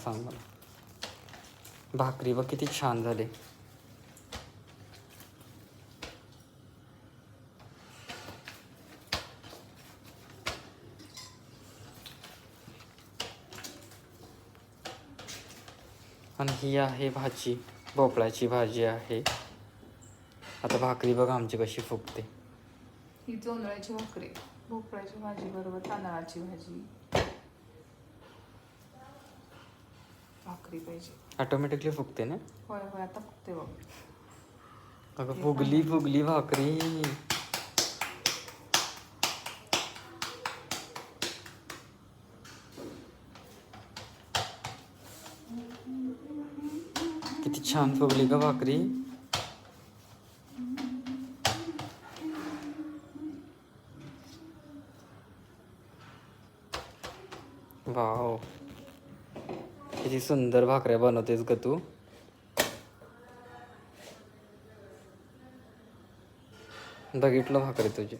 सांग मला. भाकरी बघ किती छान झाली. आणि ही आहे भाजी, भोपळ्याची भाजी आहे. आता भाकरी बघ आमची कशी फुगते. ही जोंधळ्याची भाकरी, भोपळ्याची भाजी बरोबर तांदळाची भाजी, भाकरी पाहिजे. ऑटोमॅटिकली फुगते ना. होय होय, आता फुगते बघ. अगं फुगली फुगली भाकरी. किती छान फुगली का भाकरी. वाव, किती सुंदर भाकऱ्या बनवतेस ग तू. बघितलं भाकरी तुझी.